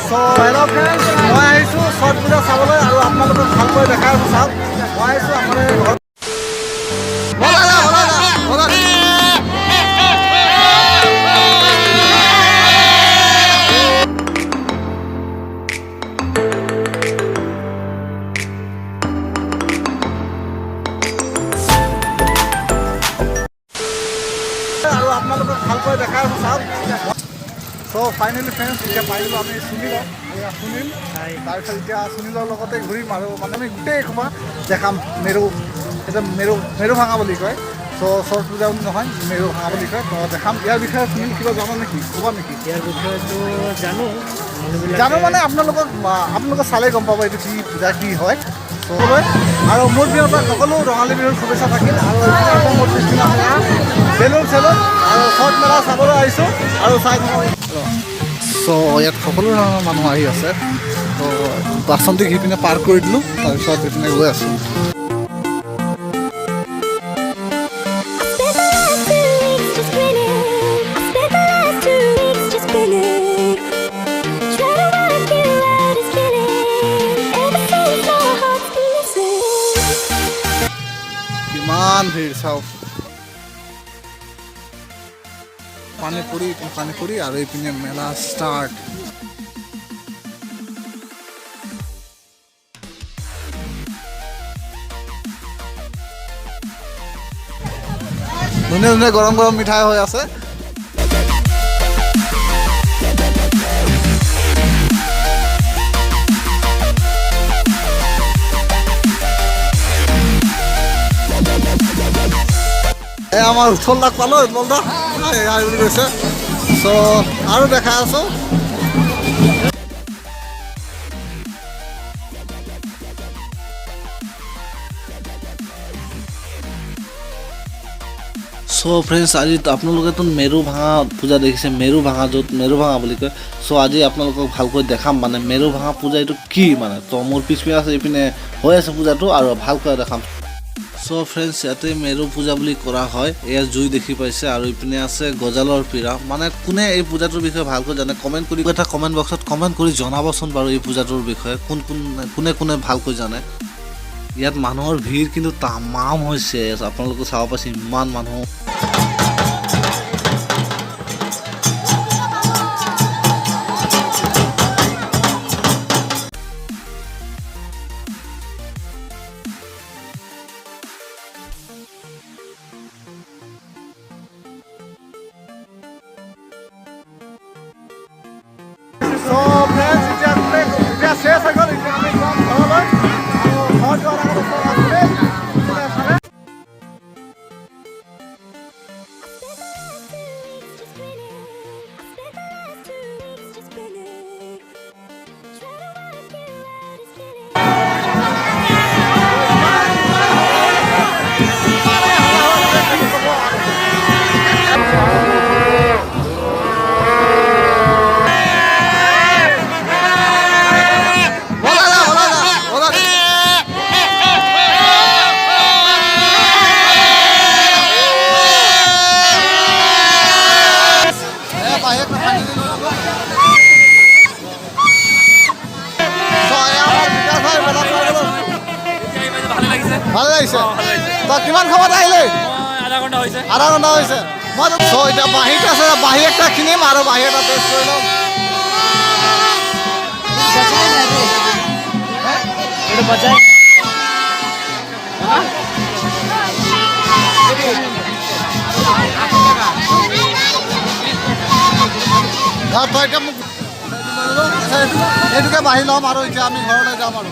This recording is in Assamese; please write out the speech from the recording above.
So, hello friends, মই আহিছোঁ ছট পূজা চাবলৈ আৰু আপোনালোকক ভালকৈ দেখাই আছোঁ চাওক মই আহিছোঁ আমাৰ ঘৰত আৰু আপোনালোকক ভালকৈ দেখাই আছোঁ চাওক So finally friends, এতিয়া পাৰিলোঁ আমি সুনীলক সুনীল তাৰপিছত এতিয়া সুনীলৰ লগতে ঘূৰিম আৰু মানে আমি গোটেই সোপা দেখাম এটা মেৰু ভাঙা বুলি কয় চ' ছট পূজা বুলি নহয় মেৰু ভাঙা বুলি কয় তো দেখাম ইয়াৰ বিষয়ে সুনীল কিবা জানো নেকি ক'বা নেকি ইয়াৰ বিষয়েতো জানো মানে আপোনালোকে চালেই গম পাব এইটো কি পূজা কি হয় সকলোৱে আৰু মোৰ বিহুৰ পৰা সকলো ৰঙালী বিহুৰ শুভেচ্ছা থাকিল আৰু মোৰ পিছদিনা বেলুন চেলুন আৰু ছট মেলা চাবলৈ আহিছোঁ আৰু চাই থাকক চ' ইয়াত সকলো ধৰণৰ মানুহ আহি আছে তো বাচন্তিক সিপিনে পাৰ কৰি দিলোঁ তাৰপিছত সিপিনে গৈ আছোঁ কিমান ভিৰ চাওক পানীপুৰি আৰু এইপিনে মেলা ষ্টাৰ্ট ধুনীয়া ধুনীয়া গৰম গৰম মিঠাই হৈ আছে আমাৰ উৎফল দাক পালোঁ উৎফল দা বুলি কৈছে চ' আৰু দেখাই আছোঁ চ' ফ্ৰেণ্ডছ আজি আপোনালোকেতো মেৰু ভাঙা পূজা দেখিছে মেৰু ভাঙা য'ত মেৰু ভাঙা বুলি কয় চ' আজি আপোনালোকক ভালকৈ দেখাম মানে মেৰু ভাঙা পূজা এইটো কি মানে তো মোৰ পিছপিনে আছে এইপিনে হৈ আছে পূজাটো আৰু ভালকৈ দেখাম চ' ফ্ৰেণ্ডছ ইয়াতে মেৰু পূজা বুলি কৰা হয় এয়া জুই দেখি পাইছে আৰু ইপিনে আছে গজালৰ পীৰা মানে কোনে এই পূজাটোৰ বিষয়ে ভালকৈ জানে কমেণ্ট কৰি এটা কমেণ্ট বক্সত কমেণ্ট কৰি জনাবচোন বাৰু এই পূজাটোৰ বিষয়ে কোনে ভালকৈ জানে ইয়াত মানুহৰ ভিৰ কিন্তু তামাম হৈছে আপোনালোকে চাব পাইছে ইমান মানুহ চ' ফ্ৰেণ্ডছ এতিয়া শেষ হৈ গ'ল এতিয়া আমি যাম ঘৰলৈ আৰু ঘৰ যোৱাৰ আগত ভালে লাগিছে তই কিমান সময়ত আহিলে আধা ঘণ্টা হৈছে মই চ' এতিয়া বাঁহীত আছে বাঁহী একটা কিনিম আৰু বাঁহী এটা টেষ্ট কৰি ল'ম তই এতিয়া মোক এইটোকে বাঢ়ি ল'ম আৰু এতিয়া আমি ঘৰলৈ যাম আৰু